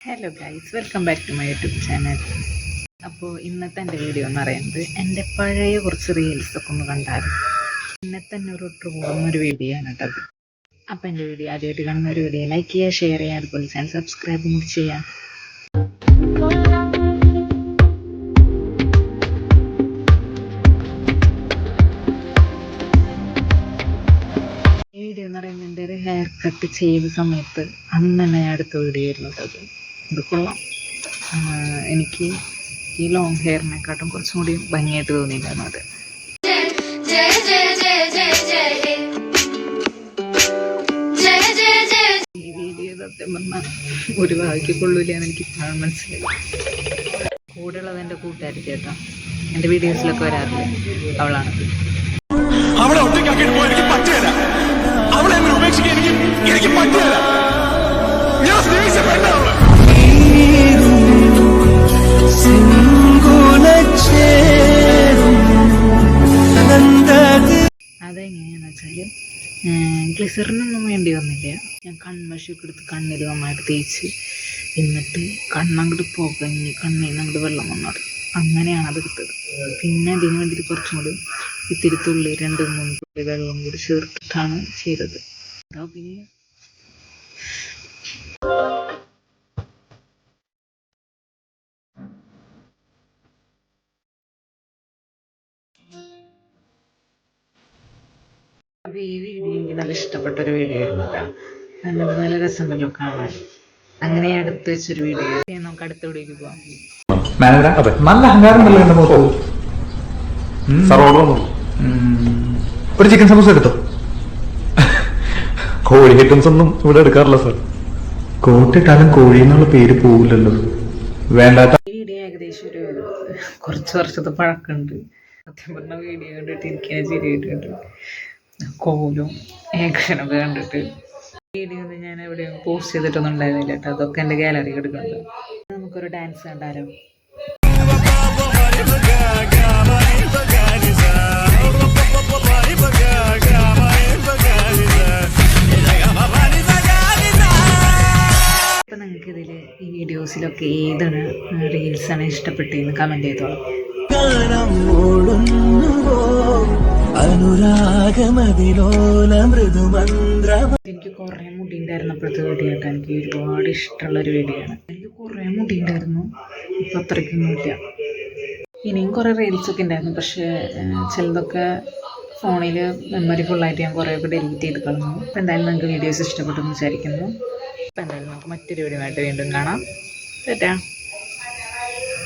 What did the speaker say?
Hello guys, welcome back to my YouTube channel. അപ്പോൾ ഇന്നത്തെ എൻ്റെ വീഡിയോ എന്ന് പറയുന്നത് എൻ്റെ പഴയ കുറച്ച് റീൽസൊക്കെ ഒന്ന് കണ്ടാലും ഇന്നത്തെ തന്നെ ഒരു പോകുന്നൊരു വീഡിയോ ആണ് കേട്ടത്. അപ്പോൾ എൻ്റെ വീഡിയോ ആദ്യമായിട്ട് കാണുന്ന ഒരു വീഡിയോ ലൈക്ക് ചെയ്യുക, ഷെയർ ചെയ്യുക, അതുപോലെ ചാനൽ സബ്സ്ക്രൈബ് കൂടി ചെയ്യാം. ഈ വീഡിയോ എന്ന് പറയുന്നത് എൻ്റെ ഒരു ഹെയർ കട്ട് ചെയ്ത സമയത്ത് അന്ന് തന്നെ ഞാൻ അടുത്ത വീഡിയോ ആയിരുന്നു കേട്ടത്. ഇത് കൊള്ളാം. എനിക്ക് ഈ ലോങ് ഹെയറിനെക്കാട്ടും കുറച്ചും കൂടി ഭംഗിയായിട്ട് തോന്നിയിട്ടുണ്ടായിരുന്നു അത്. ഈ വീഡിയോ സത്യം പറഞ്ഞാൽ ഒരു ഭാഗ്യക്ക് കൊള്ളൂല എന്ന് എനിക്ക് മനസ്സിലായി. കൂടെയുള്ളത് എൻ്റെ കൂട്ടുകാരി ചേട്ടാ, എൻ്റെ വീഡിയോസിലൊക്കെ വരാറില്ല, അവളാണത്. അവളെ ഒറ്റയ്ക്കാക്കിയിട്ട് പോയി എനിക്ക് പറ്റില്ല. അവളെ എങ്ങനെ ഉപേക്ഷിക്കാൻ എനിക്ക് പറ്റില്ല. ഞാൻ സ്നേഹിച്ച പെണ്ണാണ്. അതെങ്ങനെയാന്ന് വെച്ചാല് ഗ്ലിസറിനൊന്നും വേണ്ടി വന്നില്ല. ഞാൻ കൺമഷിയൊക്കെ എടുത്ത് കണ്ണിൽ നന്നായിട്ട് തേച്ച് എന്നിട്ട് കണ്ണങ്ങോട്ട് പുകഞ്ഞ് കണ്ണിൽ നിന്ന് അങ്ങോട്ട് വെള്ളം വന്നത്, അങ്ങനെയാണ് അത് എടുത്തത്. പിന്നെ അതിന് വേണ്ടിയിട്ട് കുറച്ചും കൂടി ഇത്തിരി തുള്ളി 2-3 തുള്ളി വെള്ളം കൂടി ചേർത്തിട്ടാണ് ചെയ്തത്. അതോ പിന്നെ ഈ വീഡിയോ എനിക്ക് നല്ല ഇഷ്ടപ്പെട്ടൊരു വീഡിയോ ആയിരുന്നു കേട്ടോ. നല്ല രസമുണ്ടല്ലോ കാണാൻ. അങ്ങനെ അടുത്ത് വെച്ചൊരു വീഡിയോ. നമുക്ക് അടുത്ത വീഡിയോക്ക് പോവാം. നല്ല അഹങ്കാരം ഉണ്ടല്ലോ എന്റെ മുഖത്ത്. ഒരു ചിക്കൻ സമൂസ എടുത്തോ. കോഴി ഐറ്റംസ് ഒന്നും ഇവിടെ എടുക്കാറില്ല സാർ. കോട്ടിട്ടാലും കോഴി എന്നുള്ള പേര് പോവില്ലല്ലോ. വേണ്ടാത്ത ഈ വീഡിയോ ഏകദേശം ഒരു കുറച്ച് വർഷത്തെ പഴക്കമുണ്ട്. സത്യം പറഞ്ഞ വീഡിയോ കണ്ടിട്ട് എനിക്ക് ശരിയായിട്ടുണ്ട്. കോലും ആക്ഷനൊക്കെ കണ്ടിട്ട് വീഡിയോ ഒന്നും ഞാൻ എവിടെയും പോസ്റ്റ് ചെയ്തിട്ടൊന്നും ഉണ്ടായിരുന്നില്ല കേട്ടോ. അതൊക്കെ എൻ്റെ ഗാലറി എടുക്കുന്നുണ്ട്. നമുക്കൊരു ഡാൻസ് കണ്ടാലോ? അപ്പം നിങ്ങൾക്ക് ഇതിൽ ഈ വീഡിയോസിലൊക്കെ ഏതാണ് റീൽസാണ് ഇഷ്ടപ്പെട്ടതെന്ന് കമൻറ്റ് ചെയ്തോളാം. എനിക്ക് കുറേ മുടി ഉണ്ടായിരുന്നപ്പോഴത്തെ വീഡിയോ ആയിട്ട് എനിക്ക് ഒരുപാട് ഇഷ്ടമുള്ളൊരു വീഡിയോ ആണ്. എനിക്ക് കുറേ മുടി ഉണ്ടായിരുന്നു, ഇപ്പം അത്രയ്ക്കൊന്നുമില്ല. ഇനിയും കുറേ റീൽസൊക്കെ ഉണ്ടായിരുന്നു, പക്ഷേ ചിലതൊക്കെ ഫോണിൽ മെമ്മറി ഫുള്ളായിട്ട് ഞാൻ കുറേയൊക്കെ ഡിലീറ്റ് ചെയ്ത് കളഞ്ഞു. അപ്പോൾ എന്തായാലും നിങ്ങൾക്ക് വീഡിയോസ് ഇഷ്ടപ്പെട്ടെന്ന് വിചാരിക്കുന്നു. അപ്പോൾ എന്തായാലും നമുക്ക് മറ്റൊരു വീഡിയോ ആയിട്ട് വീണ്ടും കാണാം. തെറ്റാ.